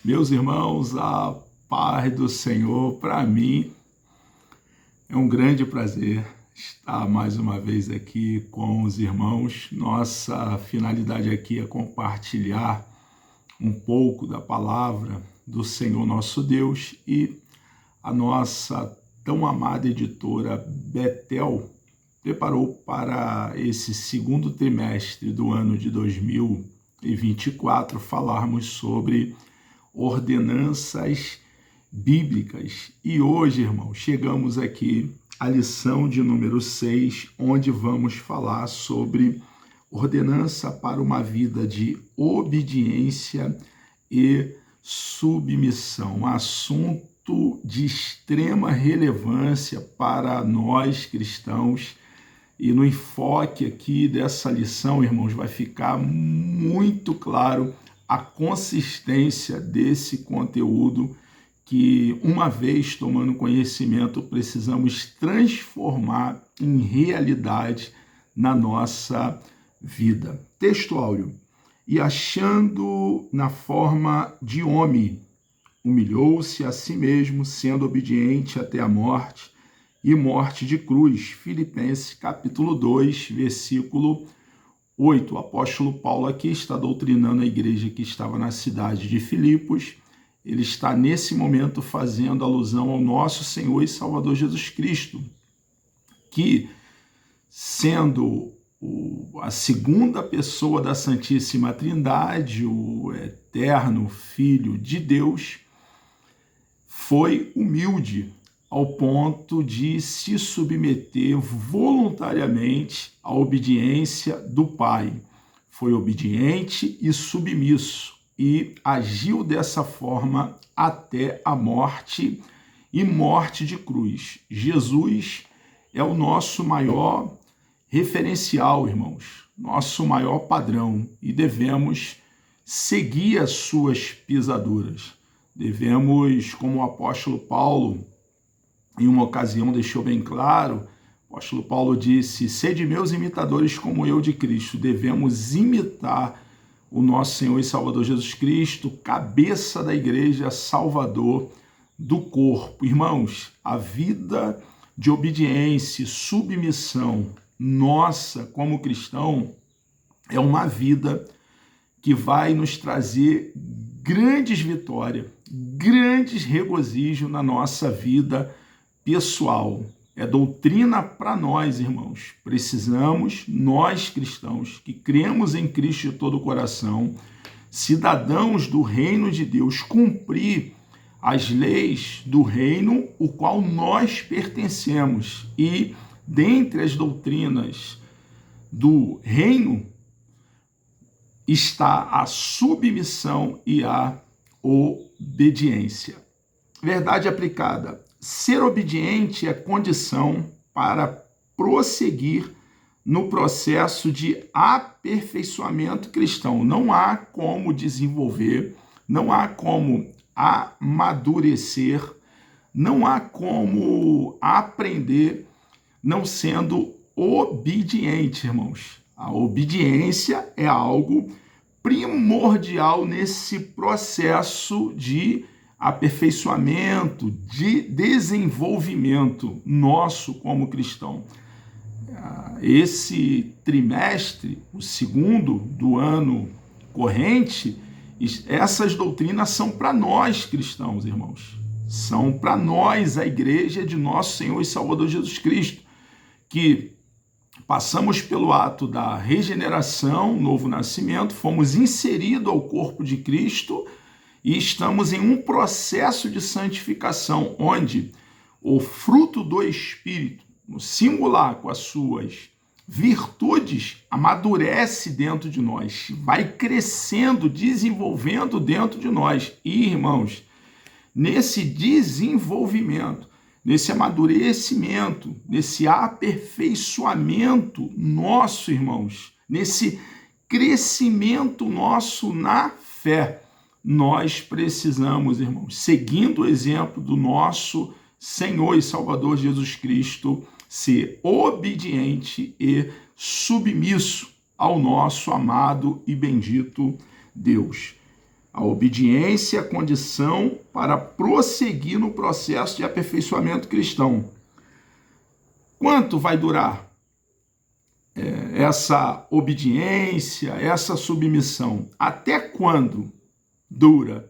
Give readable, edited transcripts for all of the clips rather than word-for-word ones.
Meus irmãos, a paz do Senhor, para mim é um grande prazer estar mais uma vez aqui com os irmãos. Nossa finalidade aqui é compartilhar um pouco da palavra do Senhor nosso Deus, e a nossa tão amada editora Betel preparou para esse segundo trimestre do ano de 2024 falarmos sobre ordenanças bíblicas. E hoje, irmão, chegamos aqui à lição de número 6, onde vamos falar sobre ordenança para uma vida de obediência e submissão. Um assunto de extrema relevância para nós cristãos. E no enfoque aqui dessa lição, irmãos, vai ficar muito claro a consistência desse conteúdo que, uma vez tomando conhecimento, precisamos transformar em realidade na nossa vida. Texto áureo. E achando na forma de homem, humilhou-se a si mesmo, sendo obediente até a morte, e morte de cruz. Filipenses capítulo 2, versículo 8. O apóstolo Paulo aqui está doutrinando a igreja que estava na cidade de Filipos. Ele está nesse momento fazendo alusão ao nosso Senhor e Salvador Jesus Cristo, que, sendo a segunda pessoa da Santíssima Trindade, o eterno Filho de Deus, foi humilde ao ponto de se submeter voluntariamente à obediência do Pai. Foi obediente e submisso e agiu dessa forma até a morte e morte de cruz. Jesus é o nosso maior referencial, irmãos, nosso maior padrão, e devemos seguir as suas pisaduras. Devemos, como o apóstolo Paulo, em uma ocasião, deixou bem claro, o apóstolo Paulo disse: sede meus imitadores como eu de Cristo. Devemos imitar o nosso Senhor e Salvador Jesus Cristo, cabeça da igreja, salvador do corpo. Irmãos, a vida de obediência e submissão nossa como cristão é uma vida que vai nos trazer grandes vitórias, grandes regozijo na nossa vida pessoal. É doutrina para nós, irmãos. Precisamos, nós cristãos, que cremos em Cristo de todo o coração, cidadãos do reino de Deus, cumprir as leis do reino o qual nós pertencemos. E dentre as doutrinas do reino está a submissão e a obediência. Verdade aplicada. Ser obediente é condição para prosseguir no processo de aperfeiçoamento cristão. Não há como desenvolver, não há como amadurecer, não há como aprender não sendo obediente, irmãos. A obediência é algo primordial nesse processo de aperfeiçoamento, de desenvolvimento nosso como cristão. Esse trimestre, o segundo do ano corrente, essas doutrinas são para nós cristãos, irmãos. São para nós, a igreja de nosso Senhor e Salvador Jesus Cristo, que passamos pelo ato da regeneração, novo nascimento, fomos inseridos ao corpo de Cristo e estamos em um processo de santificação, onde o fruto do Espírito, no singular, com as suas virtudes, amadurece dentro de nós, vai crescendo, desenvolvendo dentro de nós. E, irmãos, nesse desenvolvimento, nesse amadurecimento, nesse aperfeiçoamento nosso, irmãos, nesse crescimento nosso na fé, nós precisamos, irmãos, seguindo o exemplo do nosso Senhor e Salvador Jesus Cristo, ser obediente e submisso ao nosso amado e bendito Deus. A obediência é a condição para prosseguir no processo de aperfeiçoamento cristão. Quanto vai durar essa obediência, essa submissão? Até quando dura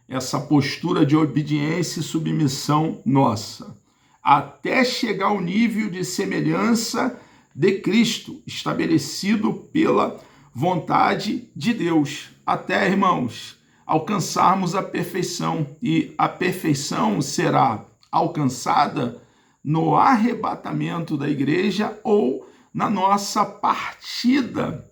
essa postura de obediência e submissão nossa? Até chegar ao nível de semelhança de Cristo, estabelecido pela vontade de Deus. Até, irmãos, alcançarmos a perfeição. E a perfeição será alcançada no arrebatamento da igreja ou na nossa partida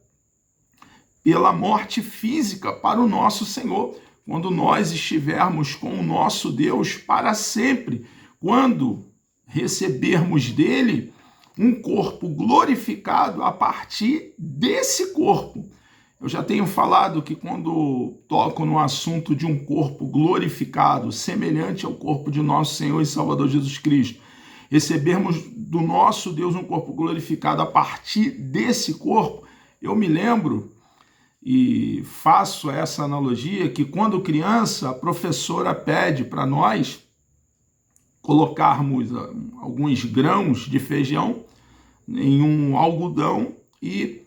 pela morte física para o nosso Senhor, quando nós estivermos com o nosso Deus para sempre, quando recebermos dele um corpo glorificado a partir desse corpo. Eu já tenho falado que quando toco no assunto de um corpo glorificado, semelhante ao corpo de nosso Senhor e Salvador Jesus Cristo, recebermos do nosso Deus um corpo glorificado a partir desse corpo, eu me lembro e faço essa analogia que quando criança, a professora pede para nós colocarmos alguns grãos de feijão em um algodão e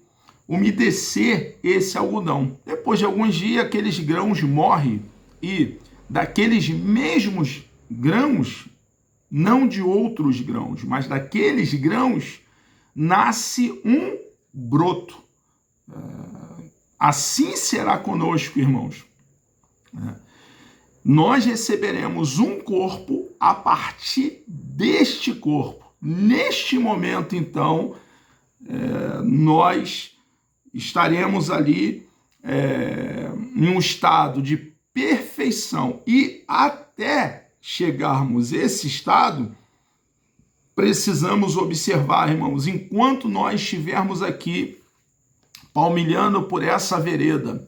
umedecer esse algodão. Depois de alguns dias, aqueles grãos morrem e daqueles mesmos grãos, não de outros grãos, mas daqueles grãos, nasce um broto. Assim será conosco, irmãos. Nós receberemos um corpo a partir deste corpo. Neste momento, então, nós estaremos ali em um estado de perfeição. E até chegarmos a esse estado, precisamos observar, irmãos, enquanto nós estivermos aqui palmilhando por essa vereda,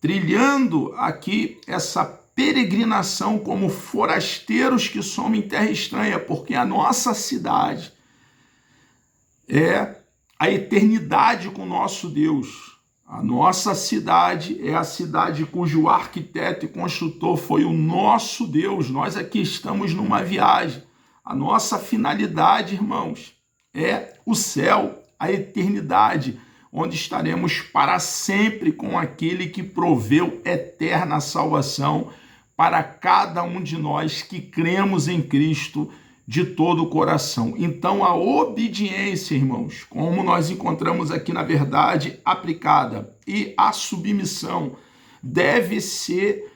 trilhando aqui essa peregrinação como forasteiros que somos em terra estranha, porque a nossa cidade é a eternidade com o nosso Deus. A nossa cidade é a cidade cujo arquiteto e construtor foi o nosso Deus. Nós aqui estamos numa viagem. A nossa finalidade, irmãos, é o céu, a eternidade, onde estaremos para sempre com aquele que proveu eterna salvação para cada um de nós que cremos em Cristo de todo o coração. Então, a obediência, irmãos, como nós encontramos aqui na verdade aplicada, e a submissão deve ser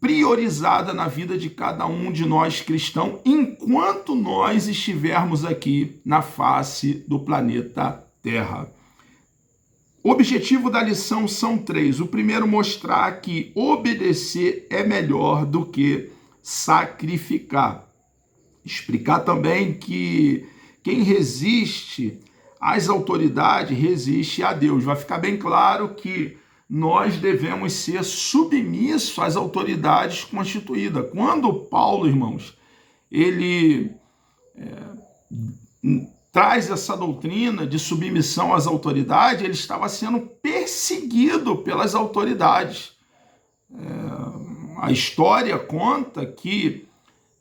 priorizada na vida de cada um de nós cristãos, enquanto nós estivermos aqui na face do planeta Terra. O objetivo da lição são 3. O primeiro, mostrar que obedecer é melhor do que sacrificar. Explicar também que quem resiste às autoridades resiste a Deus. Vai ficar bem claro que nós devemos ser submissos às autoridades constituídas. Quando Paulo, irmãos, ele traz essa doutrina de submissão às autoridades, ele estava sendo perseguido pelas autoridades. A história conta que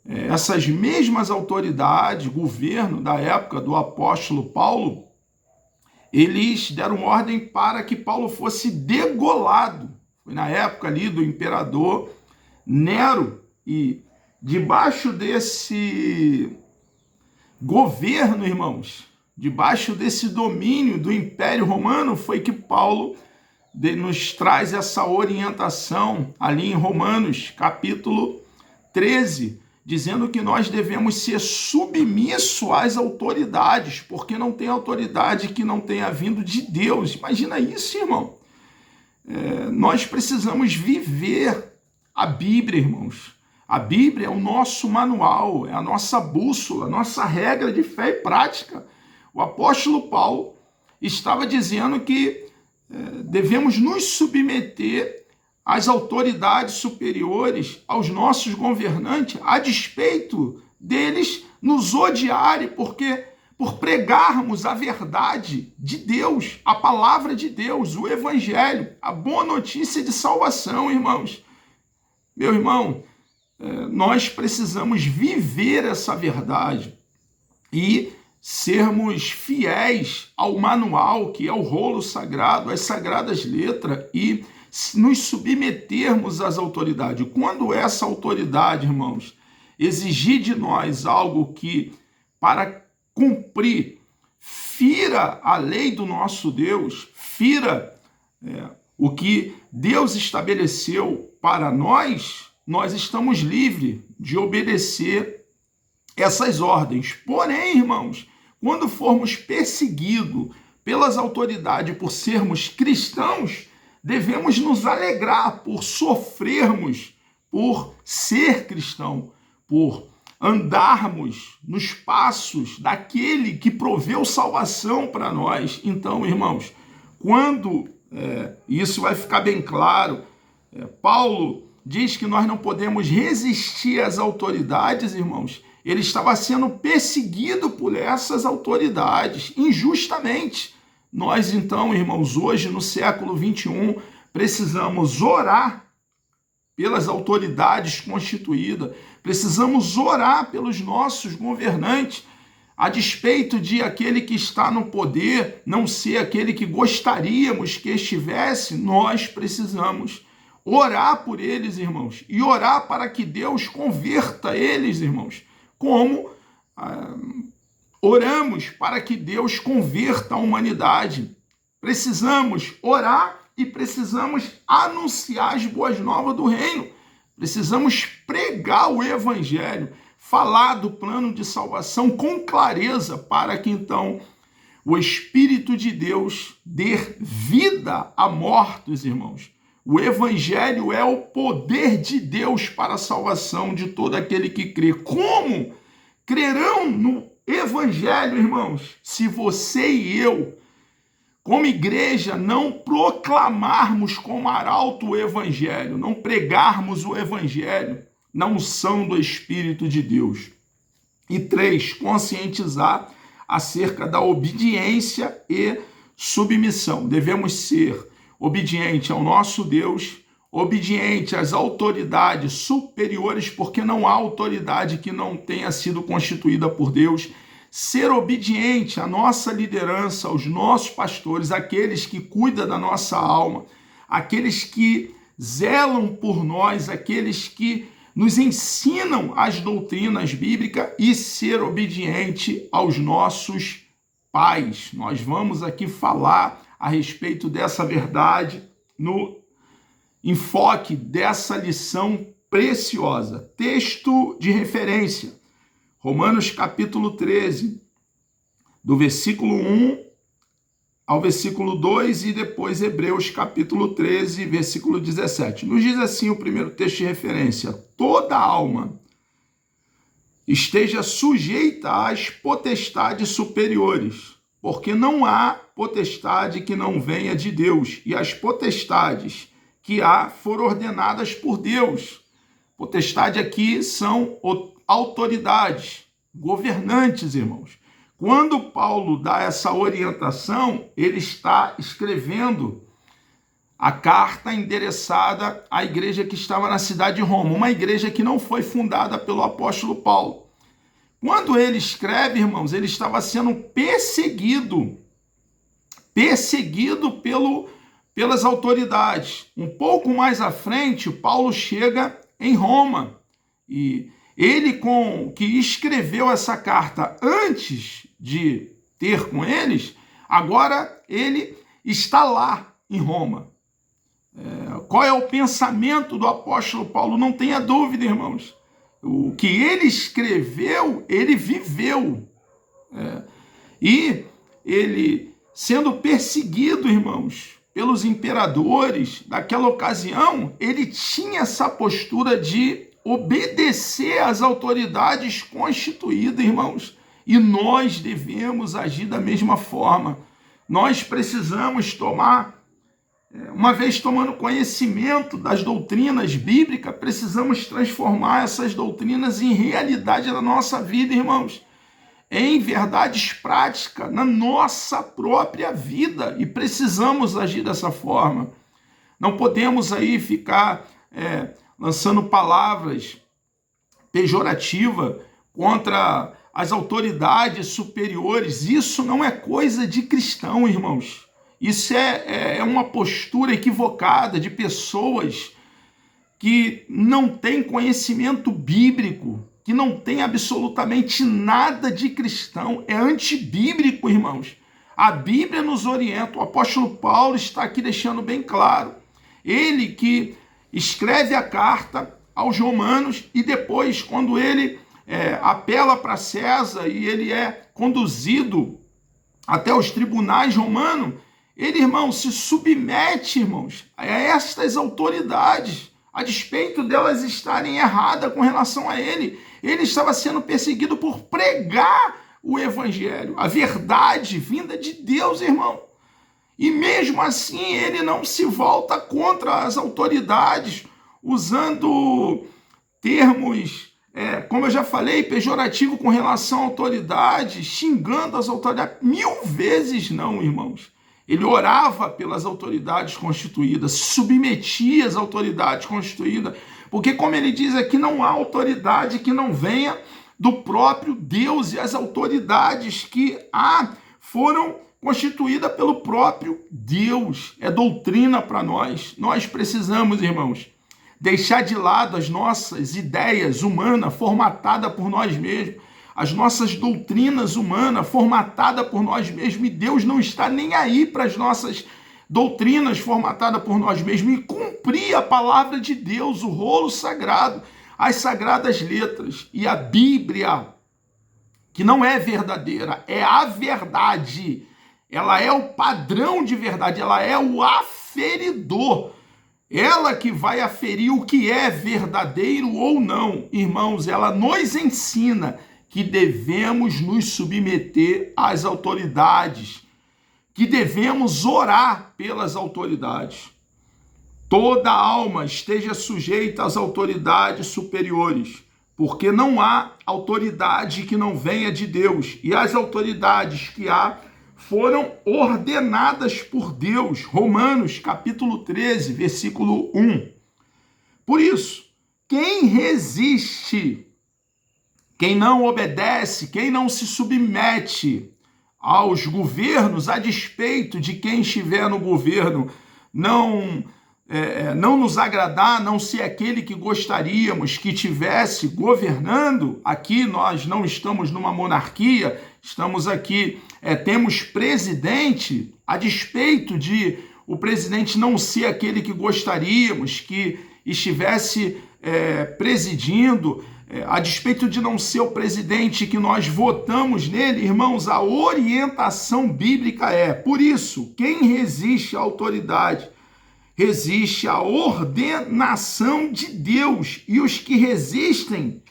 essas mesmas autoridades, governo da época do apóstolo Paulo, eles deram ordem para que Paulo fosse degolado. Foi na época ali do imperador Nero, e debaixo desse governo, irmãos, debaixo desse domínio do Império Romano, foi que Paulo nos traz essa orientação ali em Romanos, capítulo 13, dizendo que nós devemos ser submissos às autoridades, porque não tem autoridade que não tenha vindo de Deus. Imagina isso, irmão. Nós precisamos viver a Bíblia, irmãos. A Bíblia é o nosso manual, é a nossa bússola, a nossa regra de fé e prática. O apóstolo Paulo estava dizendo que devemos nos submeter às autoridades superiores, aos nossos governantes, a despeito deles nos odiarem, porque por pregarmos a verdade de Deus, a palavra de Deus, o evangelho, a boa notícia de salvação, irmãos. Meu irmão, nós precisamos viver essa verdade e sermos fiéis ao manual, que é o rolo sagrado, às sagradas letras, e nos submetermos às autoridades. Quando essa autoridade, irmãos, exigir de nós algo que, para cumprir, fira a lei do nosso Deus, fira o que Deus estabeleceu para nós, nós estamos livres de obedecer essas ordens. Porém, irmãos, quando formos perseguidos pelas autoridades por sermos cristãos, devemos nos alegrar por sofrermos, por ser cristão, por andarmos nos passos daquele que proveu salvação para nós. Então, irmãos, quando isso vai ficar bem claro, Paulo diz que nós não podemos resistir às autoridades, irmãos. Ele estava sendo perseguido por essas autoridades, injustamente. Nós, então, irmãos, hoje, no século 21, precisamos orar pelas autoridades constituídas, precisamos orar pelos nossos governantes, a despeito de aquele que está no poder não ser aquele que gostaríamos que estivesse, nós precisamos orar por eles, irmãos, e orar para que Deus converta eles, irmãos, como oramos para que Deus converta a humanidade. Precisamos orar e precisamos anunciar as boas novas do reino. Precisamos pregar o evangelho, falar do plano de salvação com clareza, para que então o Espírito de Deus dê vida a mortos, irmãos. O evangelho é o poder de Deus para a salvação de todo aquele que crê. Como crerão no evangelho, irmãos, se você e eu, como igreja, não proclamarmos com arauto o evangelho, não pregarmos o evangelho na unção do Espírito de Deus? E 3, conscientizar acerca da obediência e submissão. Devemos ser obediente ao nosso Deus, obediente às autoridades superiores, porque não há autoridade que não tenha sido constituída por Deus. Ser obediente à nossa liderança, aos nossos pastores, aqueles que cuidam da nossa alma, aqueles que zelam por nós, aqueles que nos ensinam as doutrinas bíblicas, e ser obediente aos nossos pais. Nós vamos aqui falar a respeito dessa verdade no enfoque dessa lição preciosa. Texto de referência, Romanos capítulo 13, do versículo 1 ao versículo 2, e depois Hebreus capítulo 13, versículo 17. Nos diz assim o primeiro texto de referência: toda alma esteja sujeita às potestades superiores, porque não há potestade que não venha de Deus, e as potestades que há foram ordenadas por Deus. Potestade aqui são autoridades, governantes, irmãos. Quando Paulo dá essa orientação, ele está escrevendo a carta endereçada à igreja que estava na cidade de Roma, uma igreja que não foi fundada pelo apóstolo Paulo. Quando ele escreve, irmãos, ele estava sendo perseguido pelas autoridades. Um pouco mais à frente, Paulo chega em Roma, e ele que escreveu essa carta antes de ter com eles, agora ele está lá em Roma. Qual é o pensamento do apóstolo Paulo? Não tenha dúvida, irmãos. O que ele escreveu, ele viveu. E ele, sendo perseguido, irmãos, pelos imperadores daquela ocasião, ele tinha essa postura de obedecer às autoridades constituídas, irmãos. E nós devemos agir da mesma forma. Nós precisamos uma vez tomando conhecimento das doutrinas bíblicas, precisamos transformar essas doutrinas em realidade na nossa vida, irmãos. Em verdades práticas, na nossa própria vida. E precisamos agir dessa forma. Não podemos aí ficar lançando palavras pejorativas contra as autoridades superiores. Isso não é coisa de cristão, irmãos. Isso é uma postura equivocada de pessoas que não têm conhecimento bíblico, que não tem absolutamente nada de cristão. É antibíblico, irmãos. A Bíblia nos orienta, o apóstolo Paulo está aqui deixando bem claro. Ele que escreve a carta aos romanos e depois, quando ele apela para César e ele é conduzido até os tribunais romanos, ele, irmão, se submete, irmãos, a estas autoridades, a despeito delas estarem erradas com relação a ele. Ele estava sendo perseguido por pregar o evangelho, a verdade vinda de Deus, irmão. E mesmo assim ele não se volta contra as autoridades, usando termos, como eu já falei, pejorativo com relação à autoridade, xingando as autoridades. 1000 vezes não, irmãos. Ele orava pelas autoridades constituídas, submetia as autoridades constituídas, porque, como ele diz aqui, não há autoridade que não venha do próprio Deus, e as autoridades que foram constituídas pelo próprio Deus. É doutrina para nós. Nós precisamos, irmãos, deixar de lado as nossas ideias humanas formatadas por nós mesmos, as nossas doutrinas humanas formatadas por nós mesmos, e Deus não está nem aí para as nossas doutrinas formatadas por nós mesmos, e cumprir a palavra de Deus, o rolo sagrado, as sagradas letras. E a Bíblia, que não é verdadeira, é a verdade, ela é o padrão de verdade, ela é o aferidor, ela que vai aferir o que é verdadeiro ou não. Irmãos, ela nos ensina que devemos nos submeter às autoridades, que devemos orar pelas autoridades. Toda alma esteja sujeita às autoridades superiores, porque não há autoridade que não venha de Deus, e as autoridades que há foram ordenadas por Deus. Romanos, capítulo 13, versículo 1. Por isso, quem resiste, quem não obedece, quem não se submete aos governos, a despeito de quem estiver no governo não nos agradar, não ser aquele que gostaríamos que tivesse governando. Aqui nós não estamos numa monarquia, estamos aqui, temos presidente, a despeito de o presidente não ser aquele que gostaríamos que estivesse presidindo, a despeito de não ser o presidente que nós votamos nele, irmãos, a orientação bíblica por isso, quem resiste à autoridade, resiste à ordenação de Deus, e os que resistem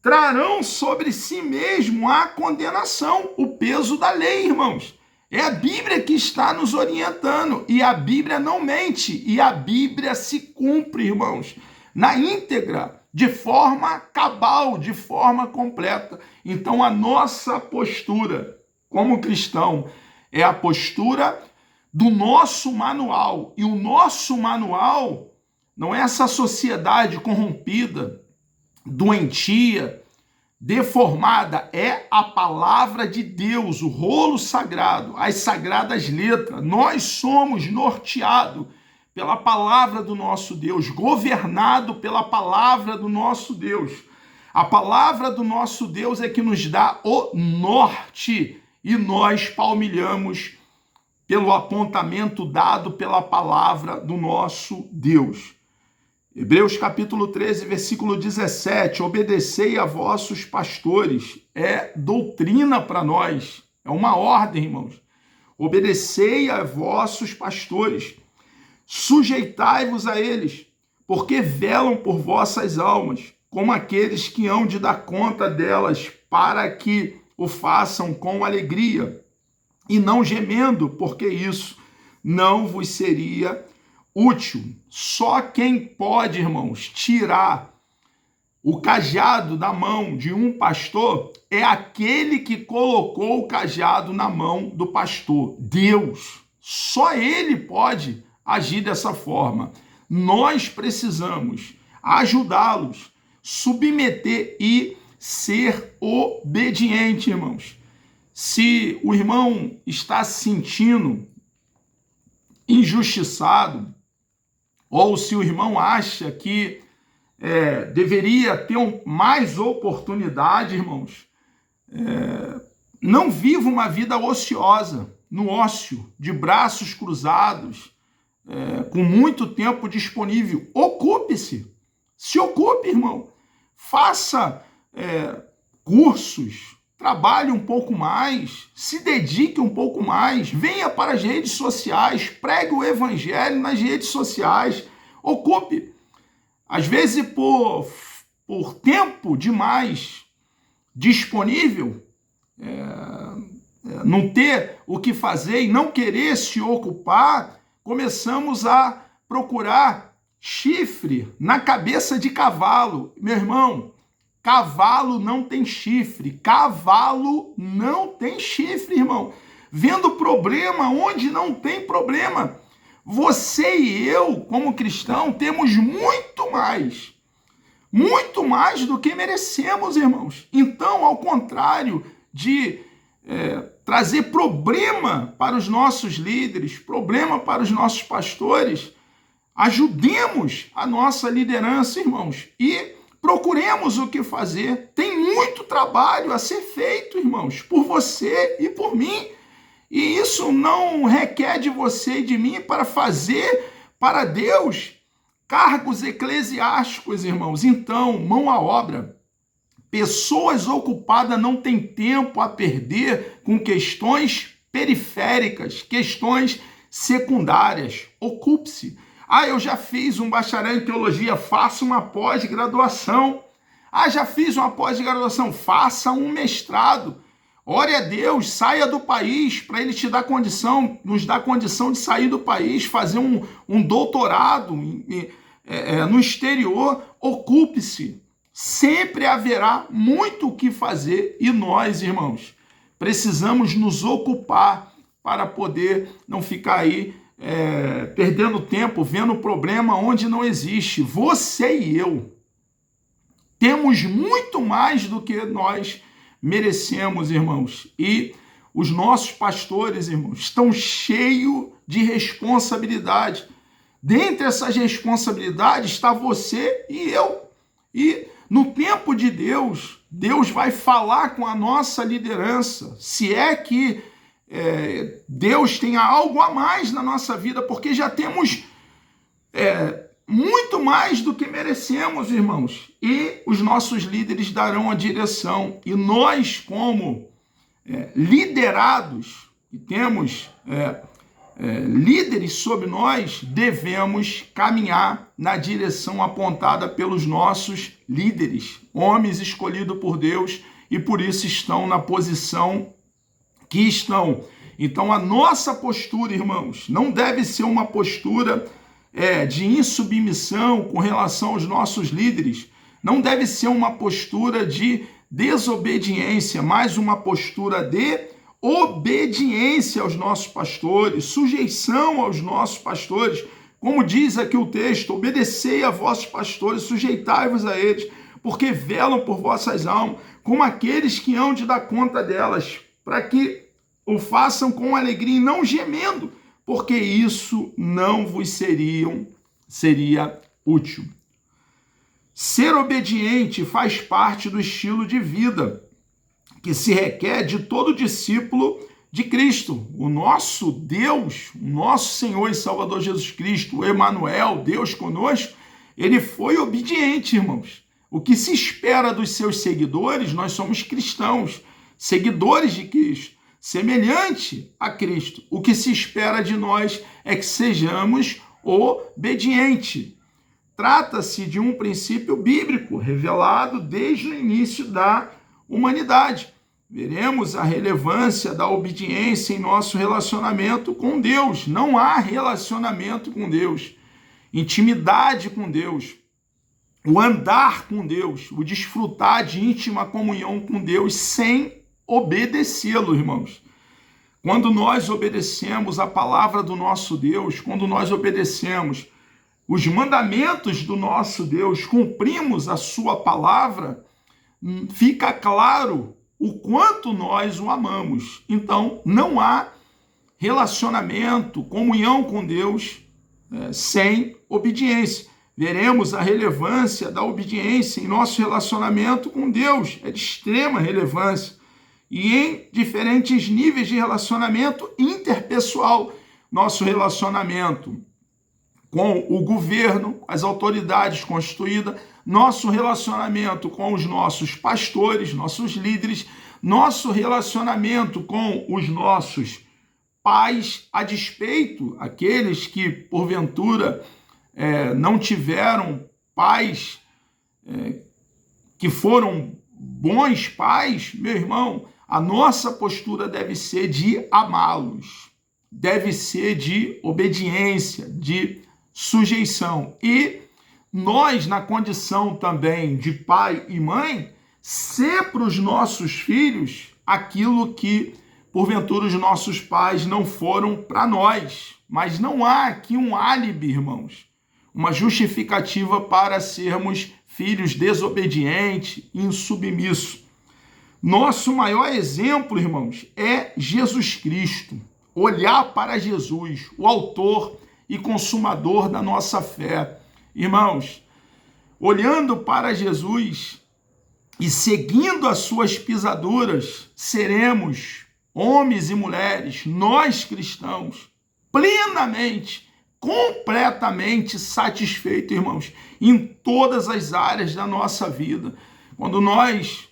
trarão sobre si mesmo a condenação, o peso da lei, irmãos. É a Bíblia que está nos orientando, e a Bíblia não mente, e a Bíblia se cumpre, irmãos, na íntegra, de forma cabal, de forma completa. Então a nossa postura como cristão é a postura do nosso manual, e o nosso manual não é essa sociedade corrompida, doentia, deformada, é a palavra de Deus, o rolo sagrado, as sagradas letras. Nós somos norteados pela palavra do nosso Deus, governado pela palavra do nosso Deus. A palavra do nosso Deus é que nos dá o norte, e nós palmilhamos pelo apontamento dado pela palavra do nosso Deus. Hebreus capítulo 13, versículo 17, obedecei a vossos pastores. É doutrina para nós, é uma ordem, irmãos. Obedecei a vossos pastores, sujeitai-vos a eles, porque velam por vossas almas, como aqueles que hão de dar conta delas, para que o façam com alegria, e não gemendo, porque isso não vos seria útil. Só quem pode, irmãos, tirar o cajado da mão de um pastor é aquele que colocou o cajado na mão do pastor, Deus. Só ele pode agir dessa forma. Nós precisamos ajudá-los, submeter e ser obediente, irmãos. Se o irmão está se sentindo injustiçado, ou se o irmão acha que deveria ter mais oportunidade, irmãos, não viva uma vida ociosa, no ócio, de braços cruzados, com muito tempo disponível. Ocupe-se, se ocupe, irmão. Faça cursos, trabalhe um pouco mais, se dedique um pouco mais, venha para as redes sociais, pregue o evangelho nas redes sociais, ocupe. Às vezes, por tempo demais disponível, não ter o que fazer e não querer se ocupar, começamos a procurar chifre na cabeça de cavalo. Meu irmão, cavalo não tem chifre. Cavalo não tem chifre, irmão. Vendo problema onde não tem problema. Você e eu, como cristão, temos muito mais do que merecemos, irmãos. Então, ao contrário de trazer problema para os nossos líderes, problema para os nossos pastores, ajudemos a nossa liderança, irmãos, e procuremos o que fazer. Tem muito trabalho a ser feito, irmãos, por você e por mim. E isso não requer de você e de mim para fazer para Deus cargos eclesiásticos, irmãos. Então, mão à obra. Pessoas ocupadas não têm tempo a perder com questões periféricas, questões secundárias. Ocupe-se. Eu já fiz um bacharel em teologia, faça uma pós-graduação. Já fiz uma pós-graduação, faça um mestrado. Ore a Deus, saia do país para Ele te dar condição, nos dar condição de sair do país, fazer um doutorado no exterior. Ocupe-se. Sempre haverá muito o que fazer e nós, irmãos, precisamos nos ocupar para poder não ficar aí perdendo tempo, vendo problema onde não existe. Você e eu temos muito mais do que nós merecemos, irmãos. E os nossos pastores, irmãos, estão cheios de responsabilidade. Dentre essas responsabilidades está você e eu. E no tempo de Deus, Deus vai falar com a nossa liderança, se é que Deus tenha algo a mais na nossa vida, porque já temos muito mais do que merecemos, irmãos. E os nossos líderes darão a direção. E nós, como liderados, e temos líderes sobre nós, devemos caminhar na direção apontada pelos nossos líderes, homens escolhidos por Deus e por isso estão na posição que estão. Então a nossa postura, irmãos, não deve ser uma postura de insubmissão com relação aos nossos líderes, não deve ser uma postura de desobediência, mas uma postura de obediência aos nossos pastores, sujeição aos nossos pastores, como diz aqui o texto: obedecei a vossos pastores, sujeitai-vos a eles, porque velam por vossas almas, como aqueles que hão de dar conta delas, para que o façam com alegria e não gemendo, porque isso não vos seria útil. Ser obediente faz parte do estilo de vida que se requer de todo discípulo de Cristo. O nosso Deus, o nosso Senhor e Salvador Jesus Cristo, o Emanuel, Deus conosco, ele foi obediente, irmãos. O que se espera dos seus seguidores, nós somos cristãos, seguidores de Cristo, semelhante a Cristo. O que se espera de nós é que sejamos obedientes. Trata-se de um princípio bíblico revelado desde o início da humanidade. Veremos a relevância da obediência em nosso relacionamento com Deus. Não há relacionamento com Deus, intimidade com Deus, o andar com Deus, o desfrutar de íntima comunhão com Deus sem obedecê-lo, irmãos. Quando nós obedecemos a palavra do nosso Deus, quando nós obedecemos os mandamentos do nosso Deus, cumprimos a sua palavra, fica claro o quanto nós o amamos. Então, não há relacionamento, comunhão com Deus sem obediência. Veremos a relevância da obediência em nosso relacionamento com Deus, é de extrema relevância, e em diferentes níveis de relacionamento interpessoal. Nosso relacionamento com o governo, as autoridades constituídas, nosso relacionamento com os nossos pastores, nossos líderes, nosso relacionamento com os nossos pais, a despeito, aqueles que, porventura, não tiveram pais que foram bons pais, meu irmão, a nossa postura deve ser de amá-los, deve ser de obediência, de sujeição. E nós, na condição também de pai e mãe, ser para os nossos filhos aquilo que, porventura, os nossos pais não foram para nós. Mas não há aqui um álibi, irmãos, uma justificativa para sermos filhos desobedientes, insubmissos. Nosso maior exemplo, irmãos, é Jesus Cristo. Olhar para Jesus, o autor e consumador da nossa fé. Irmãos, olhando para Jesus e seguindo as suas pisaduras, seremos homens e mulheres, nós cristãos, plenamente, completamente satisfeitos, irmãos, em todas as áreas da nossa vida. Quando nós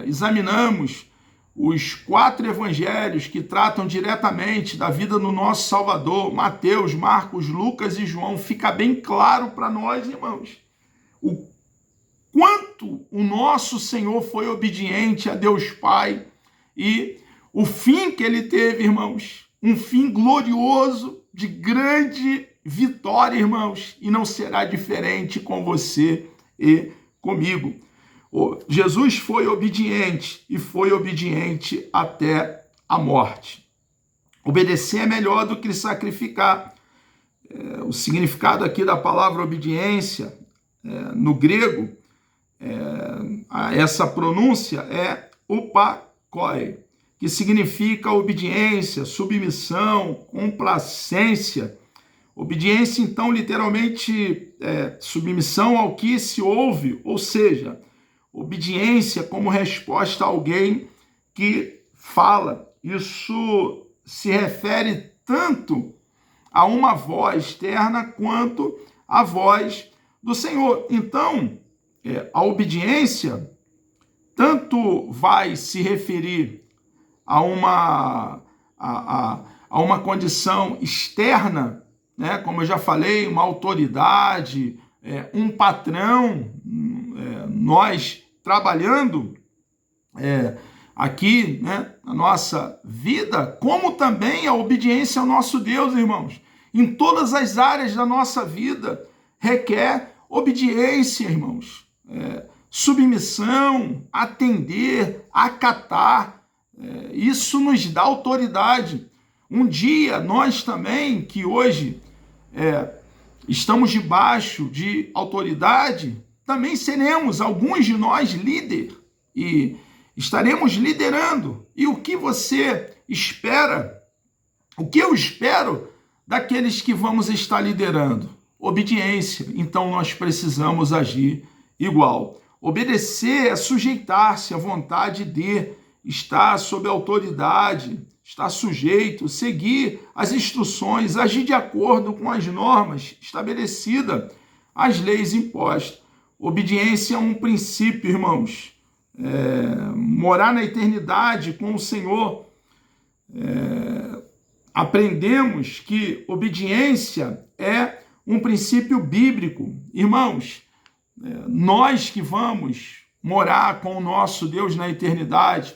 examinamos os 4 evangelhos que tratam diretamente da vida do nosso Salvador, Mateus, Marcos, Lucas e João, fica bem claro para nós, irmãos, o quanto o nosso Senhor foi obediente a Deus Pai e o fim que ele teve, irmãos, um fim glorioso, de grande vitória, irmãos, e não será diferente com você e comigo. Jesus foi obediente e foi obediente até a morte. Obedecer é melhor do que sacrificar. O significado aqui da palavra obediência, no grego, essa pronúncia é upakoi, que significa obediência, submissão, complacência. Obediência, então, literalmente, submissão ao que se ouve, ou seja, obediência como resposta a alguém que fala. Isso se refere tanto a uma voz externa quanto a voz do Senhor. Então, a obediência tanto vai se referir a uma condição externa, né? Como eu já falei, uma autoridade, um patrão, nós trabalhando aqui, né, na nossa vida, como também a obediência ao nosso Deus, irmãos. Em todas as áreas da nossa vida requer obediência, irmãos. Submissão, atender, acatar. Isso nos dá autoridade. Um dia, nós também, que hoje estamos debaixo de autoridade, também seremos, alguns de nós, líder e estaremos liderando. E o que você espera? O que eu espero daqueles que vamos estar liderando? Obediência. Então nós precisamos agir igual. Obedecer é sujeitar-se à vontade de, estar sob autoridade, estar sujeito, seguir as instruções, agir de acordo com as normas estabelecidas, as leis impostas. Obediência é um princípio, irmãos. Morar na eternidade com o Senhor. Aprendemos que obediência é um princípio bíblico. Irmãos, nós que vamos morar com o nosso Deus na eternidade,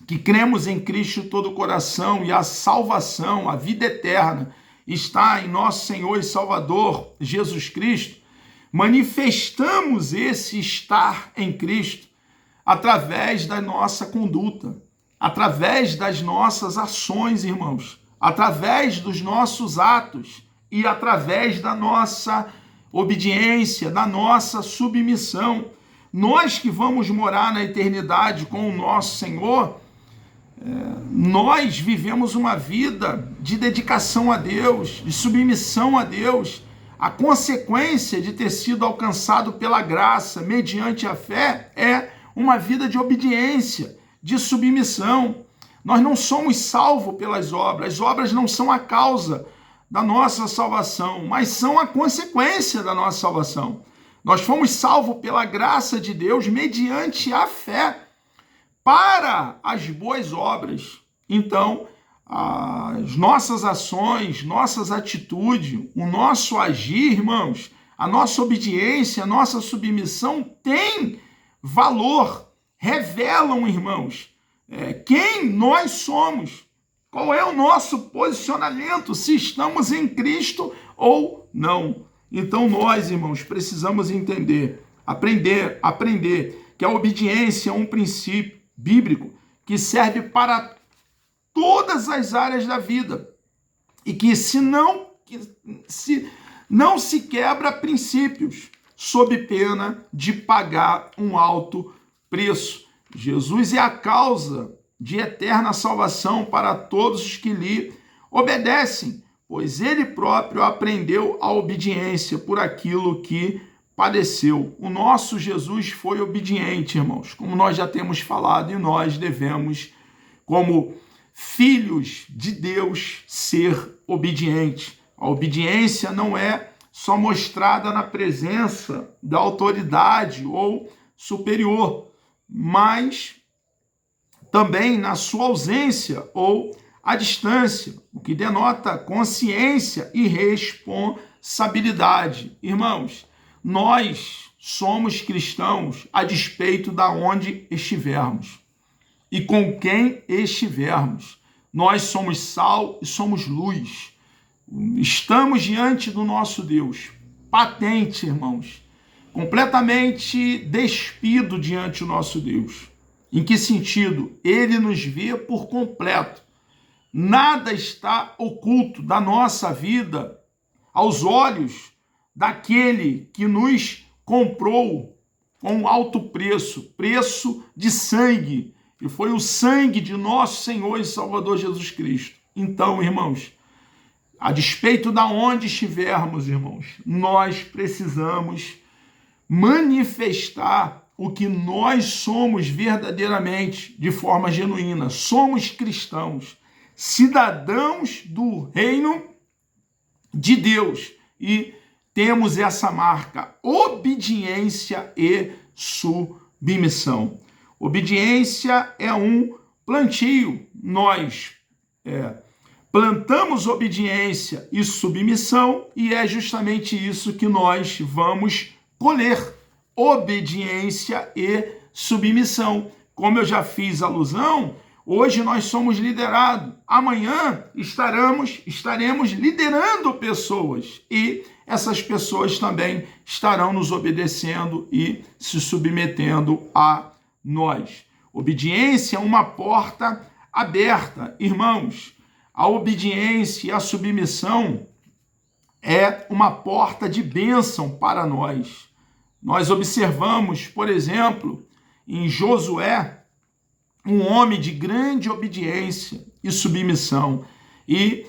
que cremos em Cristo de todo o coração e a salvação, a vida eterna, está em nosso Senhor e Salvador Jesus Cristo, manifestamos esse estar em Cristo através da nossa conduta, através das nossas ações, irmãos, através dos nossos atos e através da nossa obediência, da nossa submissão. Nós que vamos morar na eternidade com o nosso Senhor, nós vivemos uma vida de dedicação a Deus, de submissão a Deus. A consequência de ter sido alcançado pela graça mediante a fé é uma vida de obediência, de submissão. Nós não somos salvos pelas obras. As obras não são a causa da nossa salvação, mas são a consequência da nossa salvação. Nós fomos salvos pela graça de Deus mediante a fé para as boas obras. Então, as nossas ações, nossas atitudes, o nosso agir, irmãos, a nossa obediência, a nossa submissão tem valor, revelam, irmãos, quem nós somos, qual é o nosso posicionamento, se estamos em Cristo ou não. Então nós, irmãos, precisamos entender, aprender que a obediência é um princípio bíblico que serve para todas as áreas da vida e que se não se quebra princípios sob pena de pagar um alto preço. Jesus é a causa de eterna salvação para todos os que lhe obedecem, pois ele próprio aprendeu a obediência por aquilo que padeceu. O nosso Jesus foi obediente, irmãos, como nós já temos falado, e nós devemos, como filhos de Deus, ser obedientes. A obediência não é só mostrada na presença da autoridade ou superior, mas também na sua ausência ou à distância, o que denota consciência e responsabilidade. Irmãos, nós somos cristãos a despeito de onde estivermos e com quem estivermos. Nós somos sal e somos luz. Estamos diante do nosso Deus, patente, irmãos, completamente despido diante do nosso Deus. Em que sentido? Ele nos vê por completo. Nada está oculto da nossa vida aos olhos daquele que nos comprou com alto preço, preço de sangue, e foi o sangue de nosso Senhor e Salvador Jesus Cristo. Então, irmãos, a despeito de onde estivermos, irmãos, nós precisamos manifestar o que nós somos verdadeiramente, de forma genuína. Somos cristãos, cidadãos do reino de Deus, e temos essa marca: obediência e submissão. Obediência é um plantio. Nós plantamos obediência e submissão, e é justamente isso que nós vamos colher: obediência e submissão. Como eu já fiz alusão, hoje nós somos liderados, amanhã estaremos liderando pessoas, e essas pessoas também estarão nos obedecendo e se submetendo a nós. Obediência é uma porta aberta. Irmãos, a obediência e a submissão é uma porta de bênção para nós. Nós observamos, por exemplo, em Josué, um homem de grande obediência e submissão. E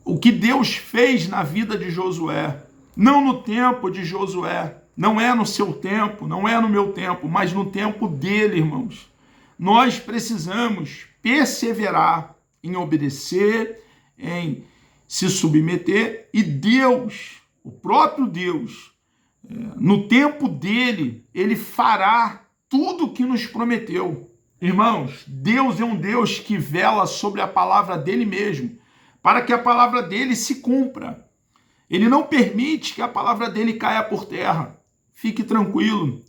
o que Deus fez na vida de Josué, não no tempo de Josué, não é no seu tempo, não é no meu tempo, mas no tempo dele, irmãos. Nós precisamos perseverar em obedecer, em se submeter, e Deus, o próprio Deus, no tempo dele, ele fará tudo o que nos prometeu. Irmãos, Deus é um Deus que vela sobre a palavra dele mesmo, para que a palavra dele se cumpra. Ele não permite que a palavra dele caia por terra. Fique tranquilo.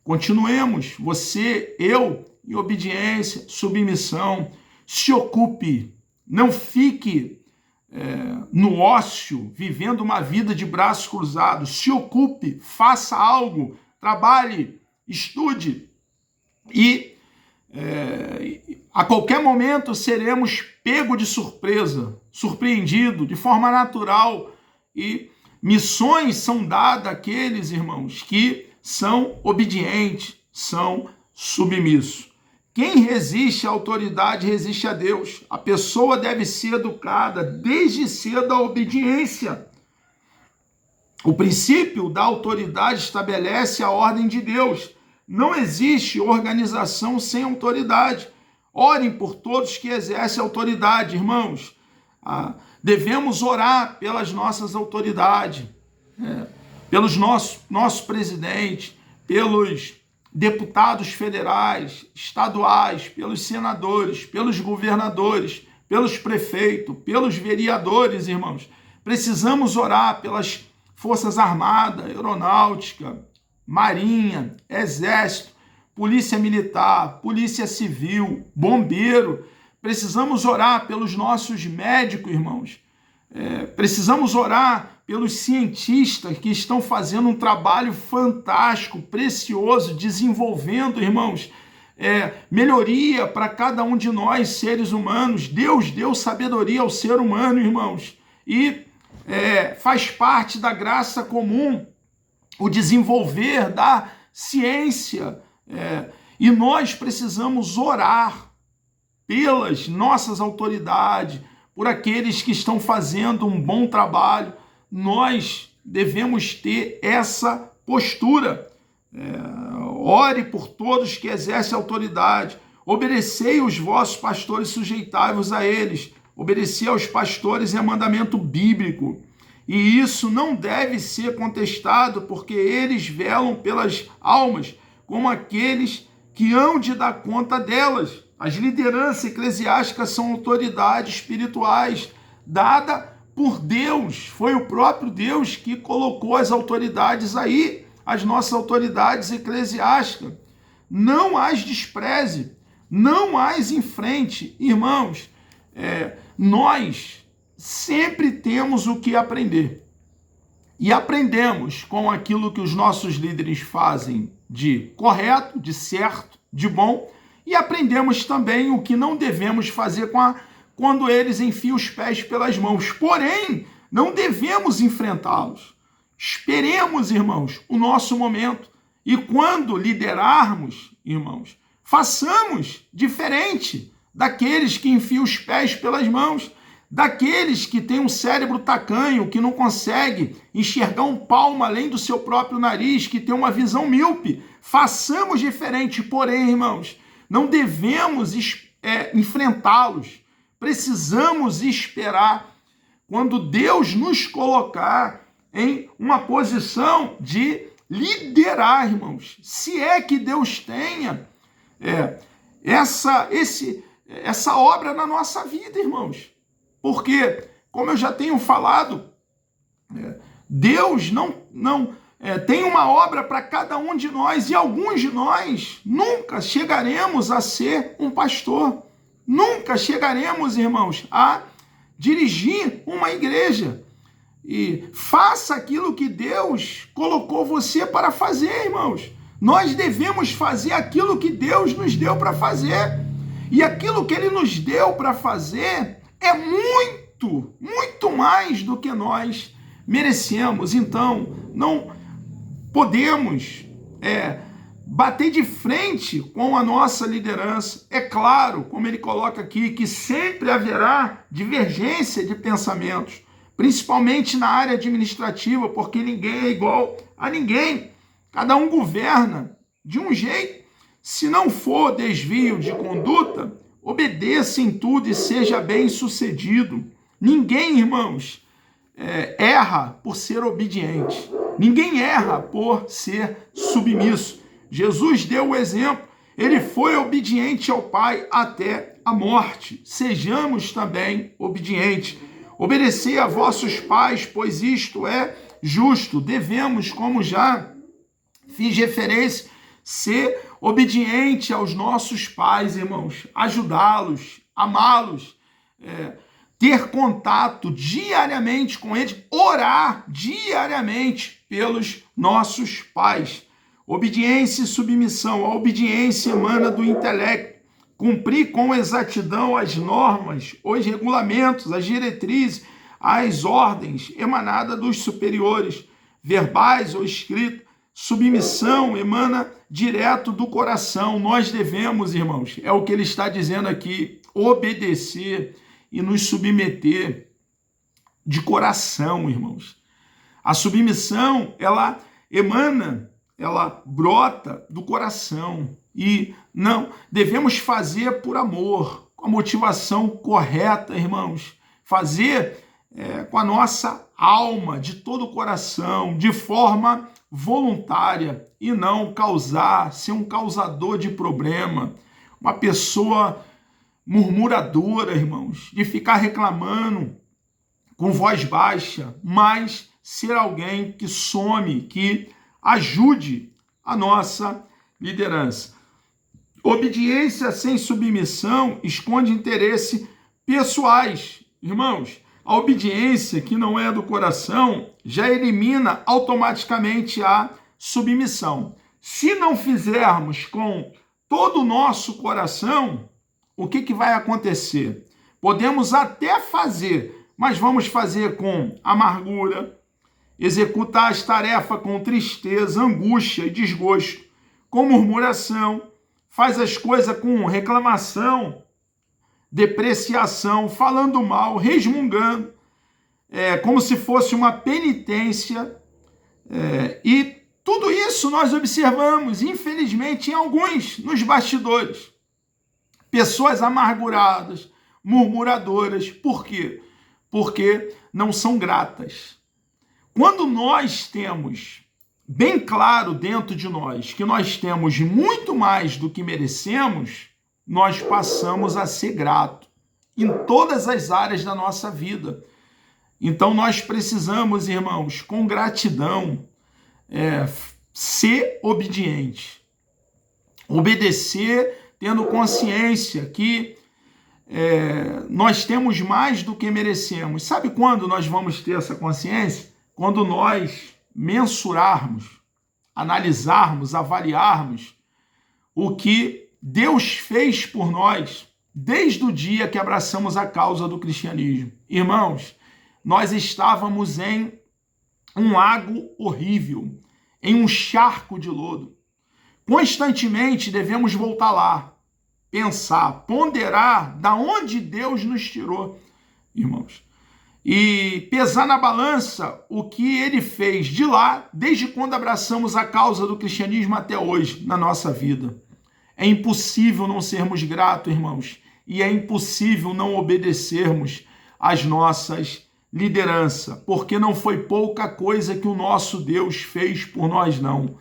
Continuemos, você, eu, em obediência, submissão. Se ocupe, não fique no ócio, vivendo uma vida de braços cruzados. Se ocupe, faça algo, trabalhe, estude, e a qualquer momento seremos pego de surpresa, surpreendido, de forma natural. E missões são dadas àqueles, irmãos, que são obedientes, são submissos. Quem resiste à autoridade resiste a Deus. A pessoa deve ser educada desde cedo à obediência. O princípio da autoridade estabelece a ordem de Deus. Não existe organização sem autoridade. Orem por todos que exercem autoridade, irmãos. Devemos orar pelas nossas autoridades, pelos nossos presidentes, pelos deputados federais, estaduais, pelos senadores, pelos governadores, pelos prefeitos, pelos vereadores, irmãos. Precisamos orar pelas Forças Armadas, Aeronáutica, Marinha, Exército, Polícia Militar, Polícia Civil, Bombeiro. Precisamos orar pelos nossos médicos, irmãos. Precisamos orar pelos cientistas que estão fazendo um trabalho fantástico, precioso, desenvolvendo, irmãos, melhoria para cada um de nós, seres humanos. Deus deu sabedoria ao ser humano, irmãos, e faz parte da graça comum o desenvolver da ciência, e nós precisamos orar pelas nossas autoridades, por aqueles que estão fazendo um bom trabalho. Nós devemos ter essa postura. Ore por todos que exercem autoridade. Obedecei os vossos pastores, sujeitai-vos a eles. Obedecer aos pastores é mandamento bíblico. E isso não deve ser contestado, porque eles velam pelas almas, como aqueles que hão de dar conta delas. As lideranças eclesiásticas são autoridades espirituais dadas por Deus. Foi o próprio Deus que colocou as autoridades aí, as nossas autoridades eclesiásticas. Não as despreze, não as enfrente. Irmãos, nós sempre temos o que aprender. E aprendemos com aquilo que os nossos líderes fazem de correto, de certo, de bom, e aprendemos também o que não devemos fazer quando eles enfiam os pés pelas mãos. Porém, não devemos enfrentá-los. Esperemos, irmãos, o nosso momento. E quando liderarmos, irmãos, façamos diferente daqueles que enfiam os pés pelas mãos, daqueles que têm um cérebro tacanho, que não consegue enxergar um palmo além do seu próprio nariz, que tem uma visão míope. Façamos diferente, porém, irmãos, não devemos enfrentá-los. Precisamos esperar quando Deus nos colocar em uma posição de liderar, irmãos. Se é que Deus tenha essa obra na nossa vida, irmãos. Porque, como eu já tenho falado, Deus não tem uma obra para cada um de nós, e alguns de nós nunca chegaremos a ser um pastor. Nunca chegaremos, irmãos, a dirigir uma igreja. E faça aquilo que Deus colocou você para fazer, irmãos. Nós devemos fazer aquilo que Deus nos deu para fazer. E aquilo que Ele nos deu para fazer é muito, muito mais do que nós merecemos. Então, não podemos bater de frente com a nossa liderança. É claro, como ele coloca aqui, que sempre haverá divergência de pensamentos, principalmente na área administrativa, porque ninguém é igual a ninguém. Cada um governa de um jeito. Se não for desvio de conduta, obedeça em tudo e seja bem-sucedido. Ninguém, irmãos, erra por ser obediente. Ninguém erra por ser submisso. Jesus deu o exemplo. Ele foi obediente ao Pai até a morte. Sejamos também obedientes. Obedecei a vossos pais, pois isto é justo. Devemos, como já fiz referência, ser obediente aos nossos pais, irmãos, ajudá-los, amá-los, ter contato diariamente com eles, orar diariamente pelos nossos pais. Obediência e submissão. A obediência emana do intelecto, cumprir com exatidão as normas, os regulamentos, as diretrizes, as ordens emanadas dos superiores, verbais ou escritas. Submissão emana direto do coração. Nós devemos, irmãos, é o que ele está dizendo aqui, obedecer e nos submeter de coração, irmãos. A submissão, ela emana, ela brota do coração. E não devemos fazer por amor, com a motivação correta, irmãos. Fazer com a nossa alma, de todo o coração, de forma voluntária e não ser um causador de problema, uma pessoa murmuradora, irmãos, de ficar reclamando com voz baixa, mas ser alguém que some, que ajude a nossa liderança. Obediência sem submissão esconde interesses pessoais. Irmãos, a obediência que não é do coração já elimina automaticamente a submissão. Se não fizermos com todo o nosso coração, o que vai acontecer? Podemos até fazer, mas vamos fazer com amargura, executar as tarefas com tristeza, angústia e desgosto, com murmuração, faz as coisas com reclamação, depreciação, falando mal, resmungando, como se fosse uma penitência, e tudo isso nós observamos, infelizmente, em alguns, nos bastidores. Pessoas amarguradas, murmuradoras. Por quê? Porque não são gratas. Quando nós temos bem claro dentro de nós que nós temos muito mais do que merecemos, nós passamos a ser grato em todas as áreas da nossa vida. Então nós precisamos, irmãos, com gratidão, ser obediente. Obedecer tendo consciência que nós temos mais do que merecemos. Sabe quando nós vamos ter essa consciência? Quando nós mensurarmos, analisarmos, avaliarmos o que Deus fez por nós desde o dia que abraçamos a causa do cristianismo. Irmãos, nós estávamos em um lago horrível, em um charco de lodo. Constantemente devemos voltar lá, pensar, ponderar da onde Deus nos tirou, irmãos, e pesar na balança o que ele fez de lá, desde quando abraçamos a causa do cristianismo até hoje, na nossa vida. É impossível não sermos gratos, irmãos, e é impossível não obedecermos às nossas lideranças, porque não foi pouca coisa que o nosso Deus fez por nós, não.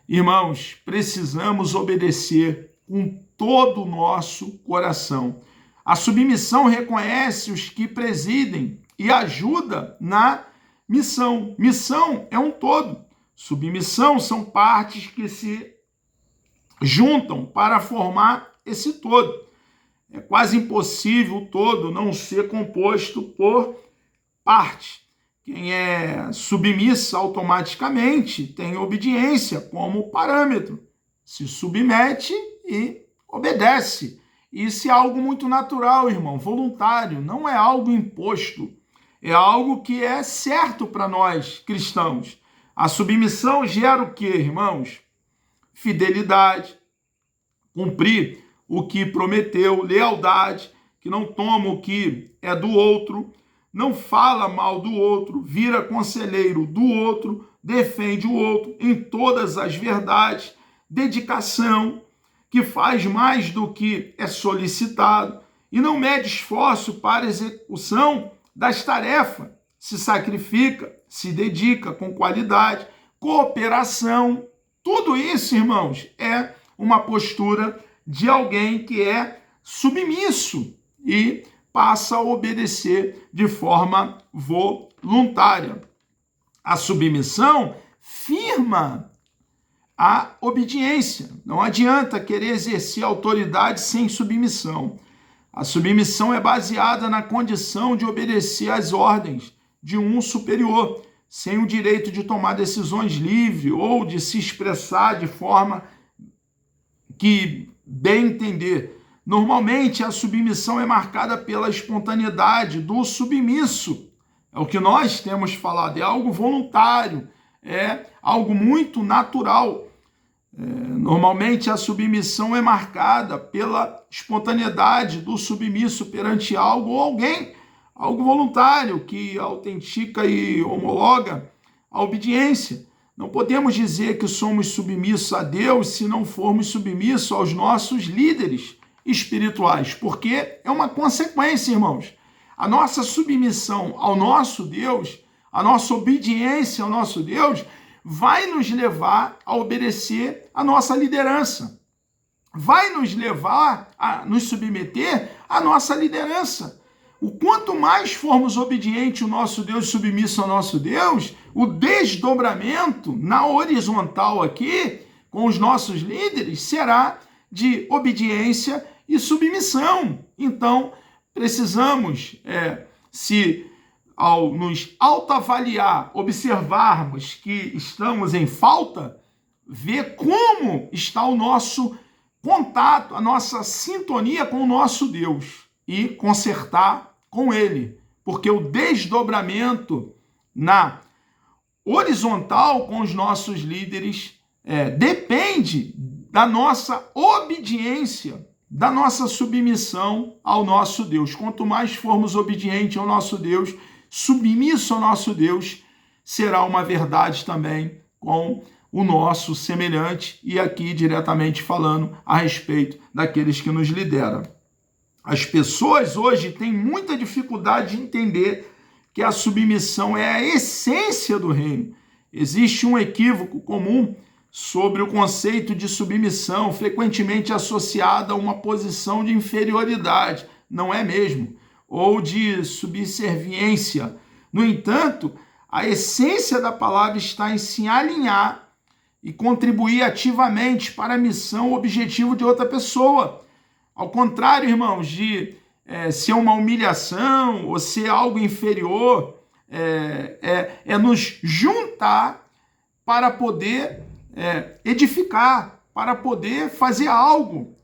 Irmãos, precisamos obedecer com todo o nosso coração. A submissão reconhece os que presidem e ajuda na missão. Missão é um todo. Submissão são partes que se juntam para formar esse todo. É quase impossível o todo não ser composto por parte. Quem é submissa automaticamente tem obediência como parâmetro. Se submete e obedece. Isso é algo muito natural, irmão, voluntário, não é algo imposto. É algo que é certo para nós, cristãos. A submissão gera o quê, irmãos? Fidelidade, cumprir o que prometeu, lealdade, que não toma o que é do outro, não fala mal do outro, vira conselheiro do outro, defende o outro em todas as verdades, dedicação, que faz mais do que é solicitado e não mede esforço para a execução das tarefas, se sacrifica, se dedica com qualidade, cooperação. Tudo isso, irmãos, é uma postura de alguém que é submisso e passa a obedecer de forma voluntária. A submissão firma a obediência. Não adianta querer exercer autoridade sem submissão. A submissão é baseada na condição de obedecer às ordens de um superior, sem o direito de tomar decisões livres ou de se expressar de forma que bem entender. Normalmente, a submissão é marcada pela espontaneidade do submisso. É o que nós temos falado, é algo voluntário, é algo muito natural. Normalmente, a submissão é marcada pela espontaneidade do submisso perante algo ou alguém, algo voluntário que autentica e homologa a obediência. Não podemos dizer que somos submissos a Deus se não formos submissos aos nossos líderes espirituais, porque é uma consequência, irmãos. A nossa submissão ao nosso Deus, a nossa obediência ao nosso Deus, vai nos levar a obedecer a nossa liderança. Vai nos levar a nos submeter à nossa liderança. O quanto mais formos obedientes ao nosso Deus, submisso ao nosso Deus, o desdobramento na horizontal aqui, com os nossos líderes, será de obediência e submissão. Então, precisamos, se ao nos autoavaliar, observarmos que estamos em falta, ver como está o nosso contato, a nossa sintonia com o nosso Deus e consertar com Ele. Porque o desdobramento na horizontal com os nossos líderes depende da nossa obediência, da nossa submissão ao nosso Deus. Quanto mais formos obedientes ao nosso Deus, submisso ao nosso Deus, será uma verdade também com o nosso semelhante, e aqui diretamente falando a respeito daqueles que nos lideram. As pessoas hoje têm muita dificuldade de entender que a submissão é a essência do reino. Existe um equívoco comum sobre o conceito de submissão, frequentemente associado a uma posição de inferioridade. Não é mesmo? Ou de subserviência. No entanto, a essência da palavra está em se alinhar e contribuir ativamente para a missão ou objetivo de outra pessoa. Ao contrário, irmãos, de ser uma humilhação ou ser algo inferior, é nos juntar para poder edificar, para poder fazer algo,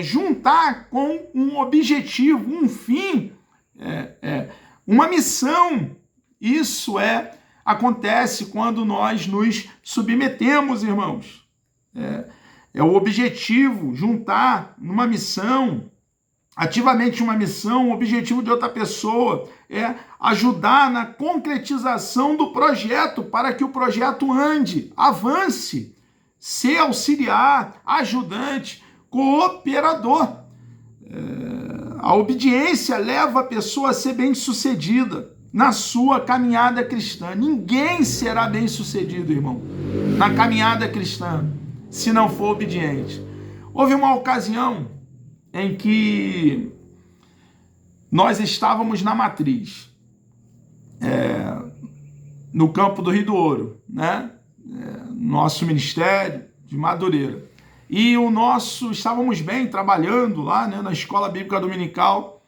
juntar com um objetivo, um fim, uma missão. Isso acontece quando nós nos submetemos, irmãos. É o objetivo, juntar numa missão, ativamente uma missão, o objetivo de outra pessoa, ajudar na concretização do projeto, para que o projeto ande, avance, ser auxiliar, ajudante, cooperador. A obediência leva a pessoa a ser bem-sucedida na sua caminhada cristã. Ninguém será bem-sucedido, irmão, na caminhada cristã, se não for obediente. Houve uma ocasião em que nós estávamos na matriz, no campo do Rio do Ouro, né? Nosso ministério de Madureira. E estávamos bem trabalhando lá, né, na escola bíblica dominical,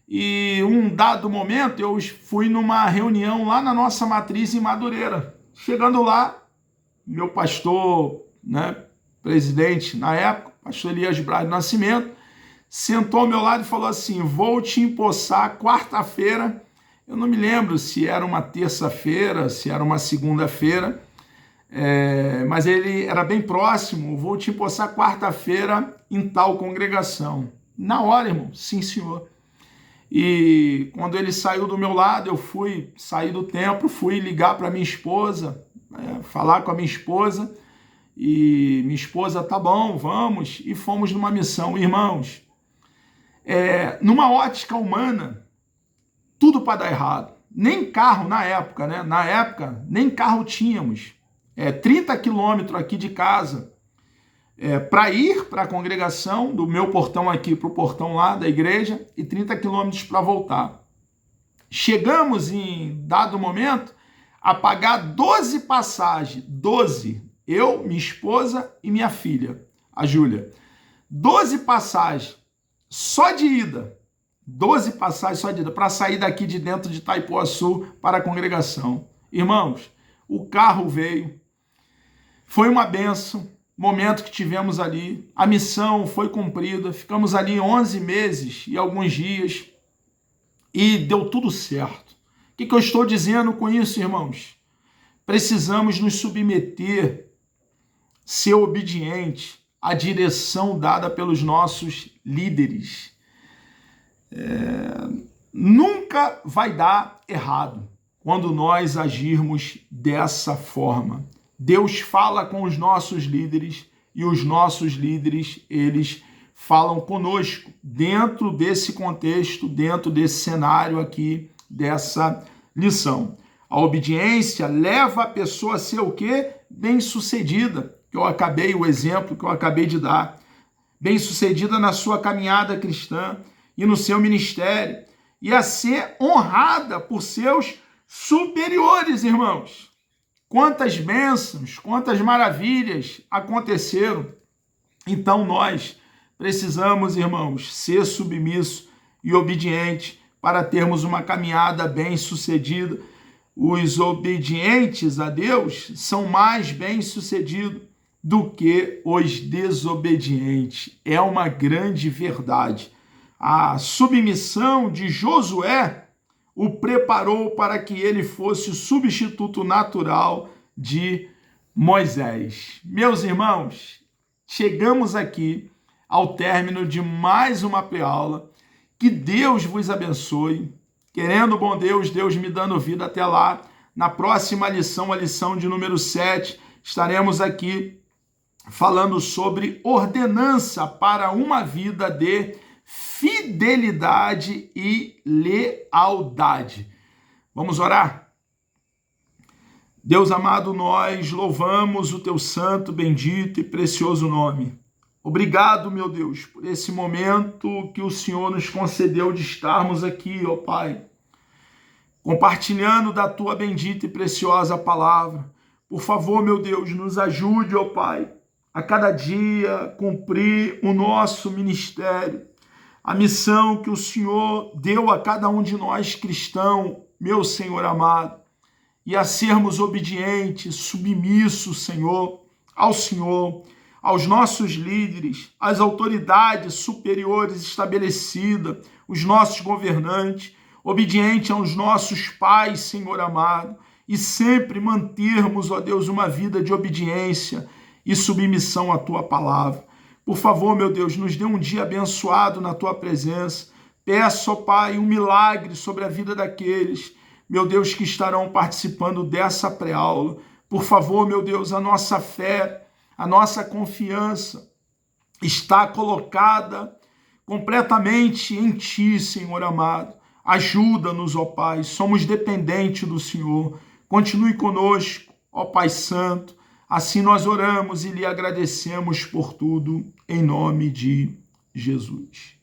e um dado momento eu fui numa reunião lá na nossa matriz em Madureira. Chegando lá, meu pastor, né, presidente na época, pastor Elias Braz do Nascimento, sentou ao meu lado e falou assim: vou te empossar quarta-feira. Eu não me lembro se era uma terça-feira, se era uma segunda-feira, mas ele era bem próximo. Vou te empossar quarta-feira em tal congregação. Na hora, irmão, sim, senhor. E quando ele saiu do meu lado, eu fui sair do templo, fui ligar para minha esposa, falar com a minha esposa, e minha esposa, tá bom, vamos, e fomos numa missão. Irmãos, numa ótica humana, tudo para dar errado. Nem carro na época, né? Na época, nem carro tínhamos. 30 quilômetros aqui de casa, para ir para a congregação, do meu portão aqui para o portão lá da igreja, e 30 quilômetros para voltar. Chegamos em dado momento a pagar 12 passagens, 12, eu, minha esposa e minha filha, a Júlia. 12 passagens só de ida, 12 passagens só de ida, para sair daqui de dentro de Itaipuaçu para a congregação. Irmãos, o carro veio, foi uma bênção, momento que tivemos ali. A missão foi cumprida, ficamos ali 11 meses e alguns dias e deu tudo certo. O que eu estou dizendo com isso, irmãos? Precisamos nos submeter, ser obediente à direção dada pelos nossos líderes. Nunca vai dar errado quando nós agirmos dessa forma. Deus fala com os nossos líderes e os nossos líderes, eles falam conosco dentro desse contexto, dentro desse cenário aqui, dessa lição. A obediência leva a pessoa a ser o quê? Bem-sucedida. O exemplo que eu acabei de dar. Bem-sucedida na sua caminhada cristã e no seu ministério. E a ser honrada por seus superiores, irmãos. Quantas bênçãos, quantas maravilhas aconteceram. Então nós precisamos, irmãos, ser submissos e obedientes para termos uma caminhada bem-sucedida. Os obedientes a Deus são mais bem-sucedidos do que os desobedientes. É uma grande verdade. A submissão de Josué o preparou para que ele fosse o substituto natural de Moisés. Meus irmãos, chegamos aqui ao término de mais uma pré-aula. Que Deus vos abençoe. Querendo, bom Deus, Deus me dando vida até lá. Na próxima lição, a lição de número 7, estaremos aqui falando sobre ordenança para uma vida de fidelidade e lealdade. Vamos orar? Deus amado, nós louvamos o teu santo, bendito e precioso nome. Obrigado, meu Deus, por esse momento que o Senhor nos concedeu de estarmos aqui, ó Pai, compartilhando da tua bendita e preciosa palavra. Por favor, meu Deus, nos ajude, ó Pai, a cada dia cumprir o nosso ministério, a missão que o Senhor deu a cada um de nós cristão, meu Senhor amado, e a sermos obedientes, submissos, Senhor, ao Senhor, aos nossos líderes, às autoridades superiores estabelecidas, os nossos governantes, obediente aos nossos pais, Senhor amado, e sempre mantermos, ó Deus, uma vida de obediência e submissão à tua palavra. Por favor, meu Deus, nos dê um dia abençoado na tua presença. Peço, ó Pai, um milagre sobre a vida daqueles, meu Deus, que estarão participando dessa pré-aula. Por favor, meu Deus, a nossa fé, a nossa confiança está colocada completamente em Ti, Senhor amado. Ajuda-nos, ó Pai, somos dependentes do Senhor. Continue conosco, ó Pai Santo. Assim nós oramos e lhe agradecemos por tudo, em nome de Jesus.